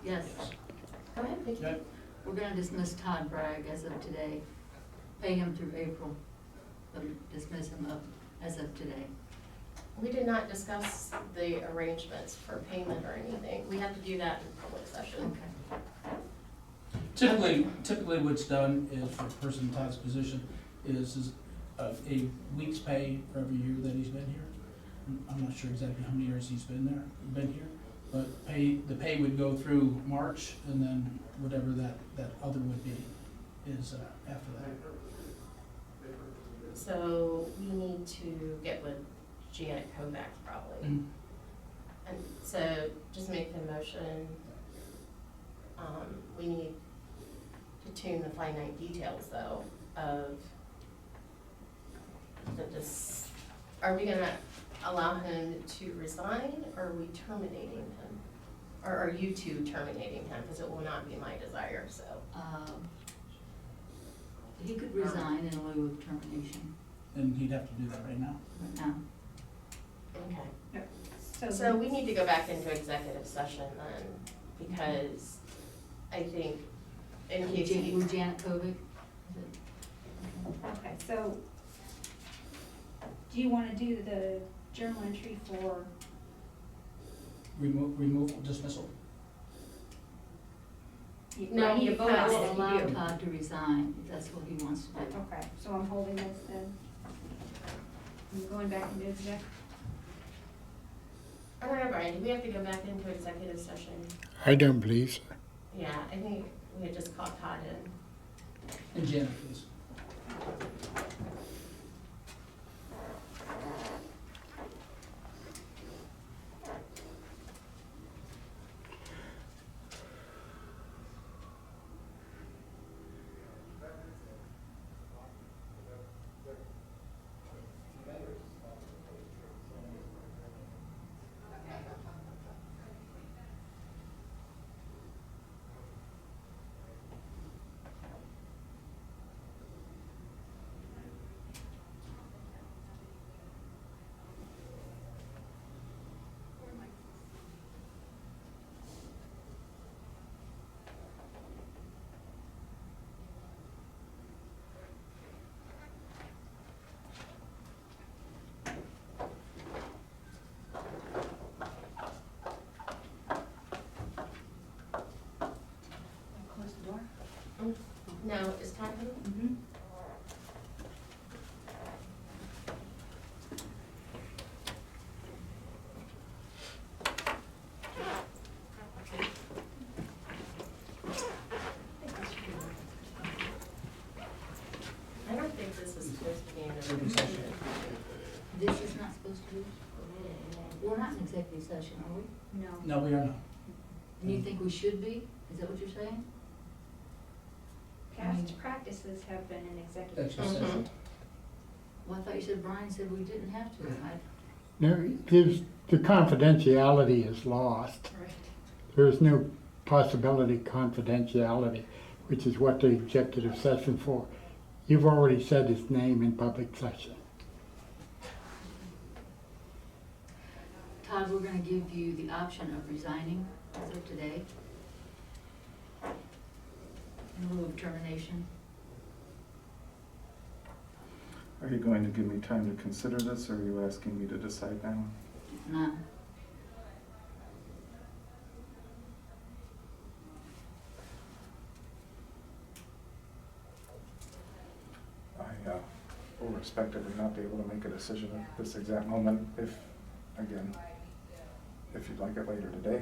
Yes. Go ahead, Vicki. Okay. We're gonna dismiss Todd Bragg as of today. Pay him through April, but dismiss him up as of today. We did not discuss the arrangements for payment or anything. We have to do that in public session. Okay. Typically what's done is for a person in Todd's position is a week's pay for every year that he's been here. I'm not sure exactly how many years he's been here, but the pay would go through March, and then whatever that other would be is after that. So we need to get with Janet Kovac probably. Mm. And so just make the motion. We need to tune the finite details though of are we gonna allow him to resign, or are we terminating him? Or are you two terminating him? Because it will not be my desire, so. He could resign in lieu of termination And he'd have to do that right now. right now. Okay. So So we need to go back into executive session then, because I think in case he. With Janet Kovic? okay, so do you want to do the journal entry for, Removal, dismissal. No, you you vote pass on it. it if Allow you do? Todd to resign, if that's what he wants to do. Okay, so I'm holding this then. I'm going back into exec. I don't know, Brian, do we have to go back into executive session? I don't believe so. Yeah, I think we had just called Todd in. And Janet, please. Close the door. No, is Todd coming? Mm-hmm. I don't think this is supposed to be in Executive a session. This is not supposed to be? We're not in executive session, are we? No. No, we are not. Do you think we should be? Is that what you're saying? Past practices have been in executive Extra session. session. Well, I thought you said Brian said we didn't have to. No, the confidentiality is lost. Right. There is no possibility of confidentiality, which is what the executive session for. You've already said his name in public session. Todd, we're gonna give you the option of resigning as of today in lieu of termination. Are you going to give me time to consider this, or are you asking me to decide now? Now, I will respectively not be able to make a decision at this exact moment if you'd like it later today.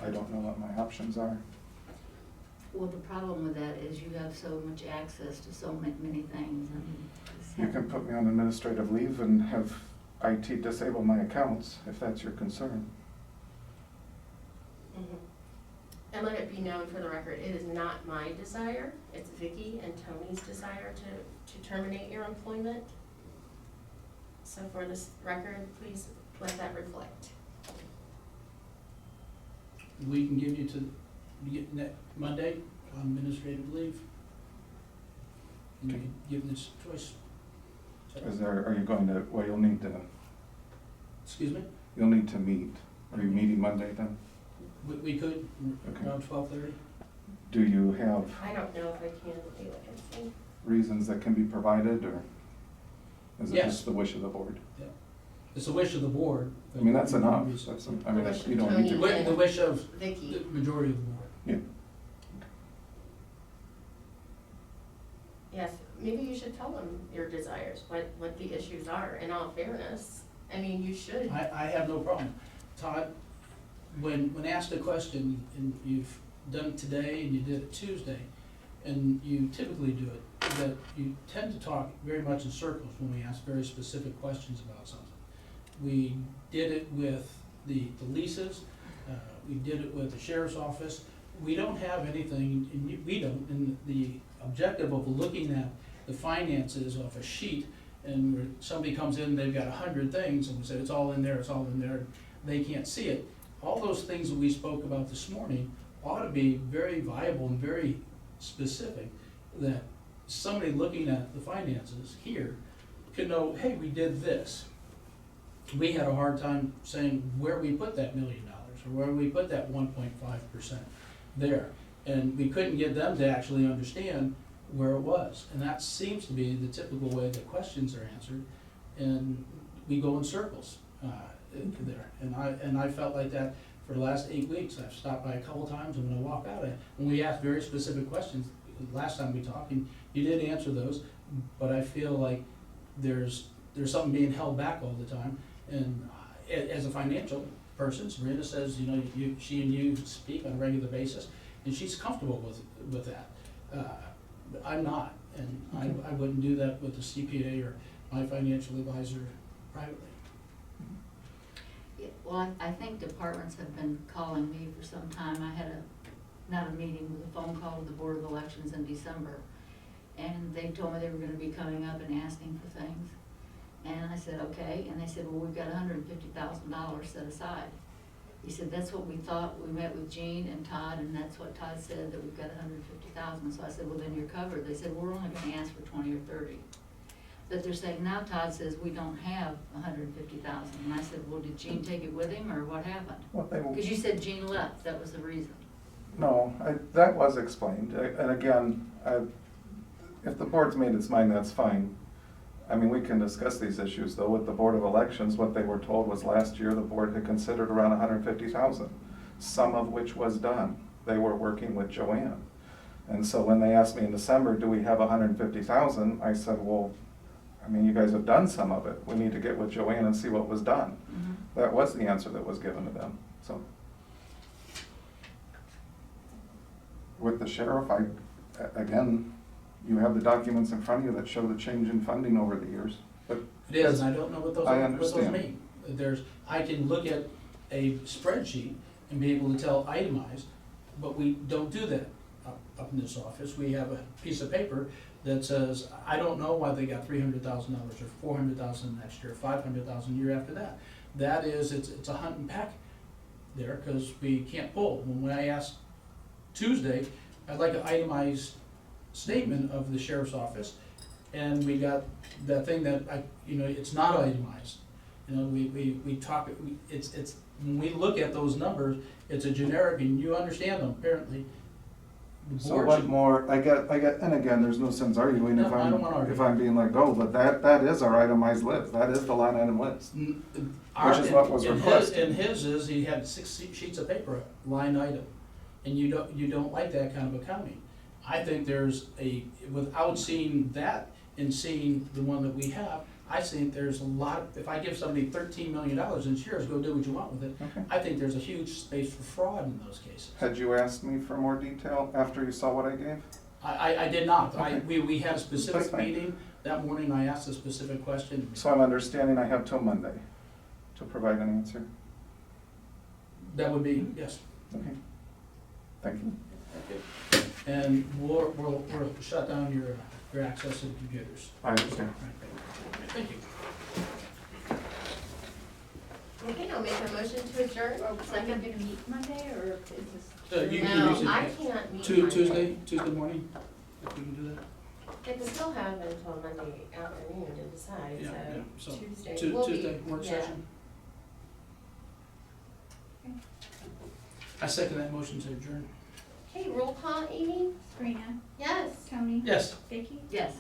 I don't know what my options are. well, the problem with that is you have so much access to so many things and. You can put me on administrative leave and have IT disable my accounts, if that's your concern. Mhm. And let it be known for the record, it is not my desire, it's Vicki and Tony's desire to terminate your employment. So for this record, please let that reflect. We can give you to next Monday on administrative leave. And you Okay. can give this choice. Are you going to, well, you'll need to Excuse me? meet Are you meeting Monday then? We could, Okay. around 12:30. Do you have I don't know if I can do it, I think. reasons that can be provided, or is it Yes. just the wish of the board? It's the wish of the board. I mean, that's enough. The I mean, wish you of don't need Tony. to. wish of Vicky. the majority of the board. Yeah. Yes, maybe you should tell them your desires, what the issues are, in all fairness. I mean, you should. I have no problem. Todd, when asked a question, and you've done it today and you did it Tuesday, and you typically do it, that you tend to talk very much in circles when we ask very specific questions about something. We did it with the leases, we did it with the sheriff's office. We don't have anything, and we don't, and the objective of looking at the finances off a sheet, and where somebody comes in, they've got 100 things, and we say, it's all in there, it's all in there, they can't see it. All those things that we spoke about this morning ought to be very viable and very specific, that somebody looking at the finances here could know, hey, we did this. We had a hard time saying where we put that $1 million, or where we put that 1.5% there. And we couldn't get them to actually understand where it was. And that seems to be the typical way that questions are answered, and we go in circles there. And I felt like that for the last 8 weeks. I've stopped by a couple times, and when I walk out, when we asked very specific questions, last time we talked, and you did answer those, but I feel like there's something being held back all the time. And as a financial person, Serena says, you know, she and you speak on a regular basis, and she's comfortable with that. But I'm not, and I wouldn't do that with a CPA or my financial advisor privately. Yeah, well, I think departments have been calling me for some time. I had not a meeting, with a phone call with the Board of Elections in December. And they told me they were gonna be coming up and asking for things. And I said, okay, and they said, well, we've got $150,000 set aside. He said, that's what we thought. We met with Gene and Todd, and that's what Todd said, that we've got 150,000. So I said, well, then you're covered. They said, we're only gonna ask for 20 or 30. But they're saying, now Todd says we don't have 150,000. And I said, well, did Gene take it with him, or what happened? What they will. Because you said Gene left, that was the reason. No, that was explained, and again, if the board's made its mind, that's fine. I mean, we can discuss these issues, though, with the Board of Elections. What they were told was last year the board had considered around 150,000, some of which was done. They were working with Joanne. And so when they asked me in December, do we have 150,000, I said, well, I mean, you guys have done some of it. We need to get with Joanne and see what was done. Mm-hmm. That was the answer that was given to them, so. With the sheriff, again, you have the documents in front of you that show the change in funding over the years, but. It is, and I don't know what I those understand. mean. I can look at a spreadsheet and be able to tell itemized, but we don't do that up in this office. We have a piece of paper that says, I don't know why they got $300,000 or $400,000 next year, $500,000 year after that. That is, it's a hunt and peck there, because we can't pull. When I asked Tuesday, I'd like an itemized statement of the sheriff's office, and we got that thing that it's not itemized. You know, we talk, it's, when we look at those numbers, it's a generic, and you understand them, apparently. The So board what should- more, I get, and again, there's no sense arguing No, I don't wanna argue. if I'm being let go, but that is our itemized list, that is the line item list. Our- is what was and requested. And his is, he had 6 sheets of paper, line item, and you don't like that kind of accounting. I think there's without seeing that and seeing the one that we have, I think there's a lot, if I give somebody $13 million in shares, go do what you want with it, Okay. I think there's a huge space for fraud in those cases. Had you asked me for more detail after you saw what I gave? I did not. Okay. We had a specific That's fine. meeting, that morning I asked a specific question. So I'm understanding I have till Monday to provide an answer. That would be, yes. Okay. Thank you. And we'll shut down your access to the computers. I understand. Thank you. Okay, I'll make a motion to adjourn. Are we Second. gonna meet Monday, or is this? You can use No, it I can't meet Monday. Tuesday morning, if we can do that. They can still have until Monday afternoon to decide, Yeah, so so Tuesday Tu- will be. Tuesday, work yeah. session. I second that motion to adjourn. Okay, roll call, Amy? Sabrina, Yes. Tony, Yes. Vicky, Yes.